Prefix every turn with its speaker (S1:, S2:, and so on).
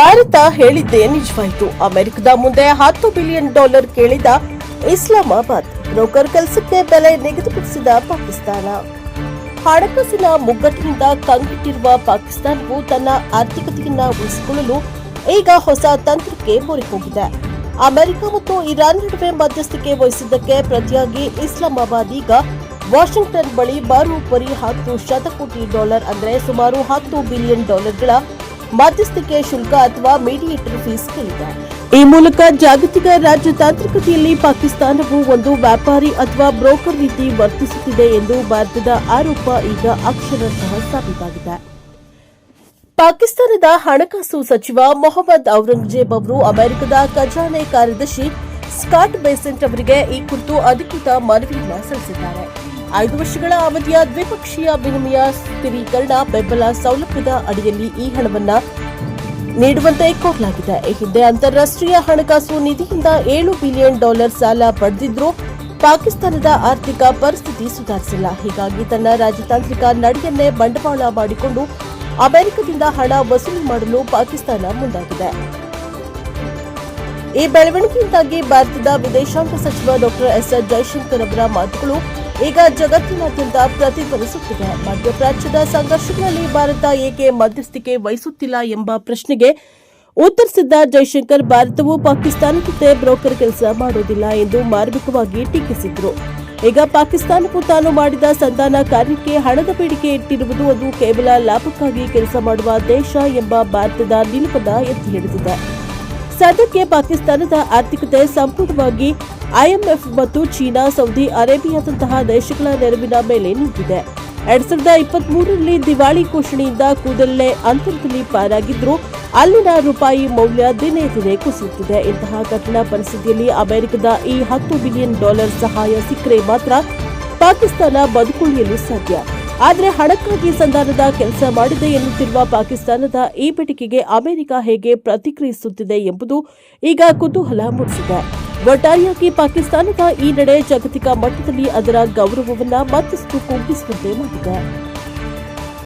S1: ಭಾರತ ಹೇಳಿದ್ದೇ ನಿಜವಾಯಿತು. ಅಮೆರಿಕದ ಮುಂದೆ $10 ಬಿಲಿಯನ್ ಕೇಳಿದ ಇಸ್ಲಾಮಾಬಾದ್. ಬ್ರೋಕರ್ ಕೆಲಸಕ್ಕೆ ಬೆಲೆ ನಿಗದಿಪಡಿಸಿದ ಪಾಕಿಸ್ತಾನ. ಹಣಕಾಸಿನ ಮುಗ್ಗಟ್ಟಿನಿಂದ ಕಂಗೆಟ್ಟಿರುವ ಪಾಕಿಸ್ತಾನವು ತನ್ನ ಆರ್ಥಿಕತೆಯನ್ನು ಉಳಿಸಿಕೊಳ್ಳಲು ಈಗ ಹೊಸ ತಂತ್ರಕ್ಕೆ ಮೊರೆ ಹೋಗಿದೆ. ಅಮೆರಿಕ ಮತ್ತು ಇರಾನ್ ನಡುವೆ ಮಧ್ಯಸ್ಥಿಕೆ ವಹಿಸಿದ್ದಕ್ಕೆ ಪ್ರತಿಯಾಗಿ ಇಸ್ಲಾಮಾಬಾದ್ ಈಗ ವಾಷಿಂಗ್ಟನ್ ಬಳಿ ಬರೋಬ್ಬರಿ $10 ಶತಕೋಟಿ ಅಂದರೆ ಸುಮಾರು $10 ಬಿಲಿಯನ್ ಮಧ್ಯಸ್ಥಿಕೆ ಶುಲ್ಕ ಅಥವಾ ಮೀಡಿಯೇಟರ್ ಫೀಸ್ ಕೇಳಿದೆ. ಈ ಮೂಲಕ ಜಾಗತಿಕ ರಾಜತಾಂತ್ರಿಕತೆಯಲ್ಲಿ ಪಾಕಿಸ್ತಾನವು ಒಂದು ವ್ಯಾಪಾರಿ ಅಥವಾ ಬ್ರೋಕರ್ ರೀತಿ ವರ್ತಿಸುತ್ತಿದೆ ಎಂದು ಭಾರತದ ಆರೋಪ ಈಗ ಅಕ್ಷರಶಃ ಸಾಬೀತಾಗಿದೆ. ಪಾಕಿಸ್ತಾನದ ಹಣಕಾಸು ಸಚಿವ ಮೊಹಮ್ಮದ್ ಔರಂಗಜೇಬ್ ಅವರು ಅಮೆರಿಕದ ಖಜಾನೆ ಕಾರ್ಯದರ್ಶಿ ಸ್ಕಾಟ್ ಬೇಸೆಂಟ್ ಅವರಿಗೆ ಈ ಕುರಿತು ಅಧಿಕೃತ ಮನವಿಯನ್ನು ಸಲ್ಲಿಸಿದ್ದಾರೆ. 5 ವರ್ಷಗಳ ಅವಧಿಯ ದ್ವಿಪಕ್ಷೀಯ ವಿನಿಮಯ ಸ್ಥಿರೀಕರಣ ಬೆಂಬಲ ಸೌಲಭ್ಯದ ಅಡಿಯಲ್ಲಿ ಈ ಹಣವನ್ನು ನೀಡುವಂತೆ ಕೋರಲಾಗಿದೆ. ಈ ಹಿಂದೆ ಅಂತಾರಾಷ್ಟ್ರೀಯ ಹಣಕಾಸು ನಿಧಿಯಿಂದ $7 ಬಿಲಿಯನ್ ಸಾಲ ಪಡೆದಿದ್ರೂ ಪಾಕಿಸ್ತಾನದ ಆರ್ಥಿಕ ಪರಿಸ್ಥಿತಿ ಸುಧಾರಿಸಿಲ್ಲ. ಹೀಗಾಗಿ ತನ್ನ ರಾಜತಾಂತ್ರಿಕ ನಡೆಯನ್ನೇ ಬಂಡವಾಳ ಮಾಡಿಕೊಂಡು ಅಮೆರಿಕದಿಂದ ಹಣ ವಸೂಲಿ ಮಾಡಲು ಪಾಕಿಸ್ತಾನ ಮುಂದಾಗಿದೆ. ಈ ಬೆಳವಣಿಗೆಯಿಂದಾಗಿ ಭಾರತದ ವಿದೇಶಾಂಗ ಸಚಿವ ಡಾ ಎಸ್ ಜೈಶಂಕರ್ ಅವರ ಮಾತುಗಳು ಈಗ ಜಗತ್ತಿನಾದ್ಯಂತ ಪ್ರತಿಧ್ವನಿಸುತ್ತಿದೆ. ಮಧ್ಯಪ್ರಾಚ್ಯದ ಸಂಘರ್ಷಗಳಲ್ಲಿ ಭಾರತ ಏಕೆ ಮಧ್ಯಸ್ಥಿಕೆ ವಹಿಸುತ್ತಿಲ್ಲ ಎಂಬ ಪ್ರಶ್ನೆಗೆ ಉತ್ತರಿಸಿದ್ದ ಜೈಶಂಕರ್, ಭಾರತವು ಪಾಕಿಸ್ತಾನ ಜೊತೆ ಬ್ರೋಕರ್ ಕೆಲಸ ಮಾಡುವುದಿಲ್ಲ ಎಂದು ಮಾರ್ಮಿಕವಾಗಿ ಟೀಕಿಸಿದರು. ಈಗ ಪಾಕಿಸ್ತಾನವು ತಾನು ಮಾಡಿದ ಸಂಧಾನ ಕಾರ್ಯಕ್ಕೆ ಹಣದ ಬೇಡಿಕೆ ಇಟ್ಟಿರುವುದು ಅದು ಕೇವಲ ಲಾಭಕ್ಕಾಗಿ ಕೆಲಸ ಮಾಡುವ ದೇಶ ಎಂಬ ಭಾರತದ ನಿಲುವನ್ನು ಎತ್ತಿ ಹಿಡಿದಿದೆ. ಸದ್ಯಕ್ಕೆ ಪಾಕಿಸ್ತಾನದ ಆರ್ಥಿಕತೆ ಸಂಪೂರ್ಣವಾಗಿ ಐಎಂಎಫ್ ಮತ್ತು ಚೀನಾ, ಸೌದಿ ಅರೇಬಿಯಾದಂತಹ ದೇಶಗಳ ನೆರವಿನ ಮೇಲೆ ನಿಂತಿದೆ. 2023ರಲ್ಲಿ ದಿವಾಳಿ ಘೋಷಣೆಯಿಂದ ಕೂದಲೇ ಅಂತರದಲ್ಲಿ ಪಾರಾಗಿದ್ದರೂ ಅಲ್ಲಿನ ರೂಪಾಯಿ ಮೌಲ್ಯ ದಿನೇ ದಿನೇ ಕುಸಿಯುತ್ತಿದೆ. ಇಂತಹ ಕಠಿಣ ಪರಿಸ್ಥಿತಿಯಲ್ಲಿ ಅಮೆರಿಕದ ಈ $10 ಬಿಲಿಯನ್ ಸಹಾಯ ಸಿಕ್ಕರೆ ಮಾತ್ರ ಪಾಕಿಸ್ತಾನ ಬದುಕುಳಿಯಲು ಸಾಧ್ಯ. ಆದರೆ ಹಣಕ್ಕಾಗಿ ಸಂಧಾನದ ಕೆಲಸ ಮಾಡಿದೆ ಎನ್ನುತ್ತಿರುವ ಪಾಕಿಸ್ತಾನದ ಈ ಬೇಡಿಕೆಗೆ ಅಮೆರಿಕ ಹೇಗೆ ಪ್ರತಿಕ್ರಿಯಿಸುತ್ತಿದೆ ಎಂಬುದು ಈಗ ಕುತೂಹಲ ಮೂಡಿಸಿದೆ. ಒಟ್ಟಾರೆಯಾಗಿ ಪಾಕಿಸ್ತಾನದ ಈ ನಡೆ ಜಾಗತಿಕ ಮಟ್ಟದಲ್ಲಿ ಅದರ ಗೌರವವನ್ನು ಮತ್ತಷ್ಟು ಕುಗ್ಗಿಸುವಂತೆ ಮಾಡಿದೆ.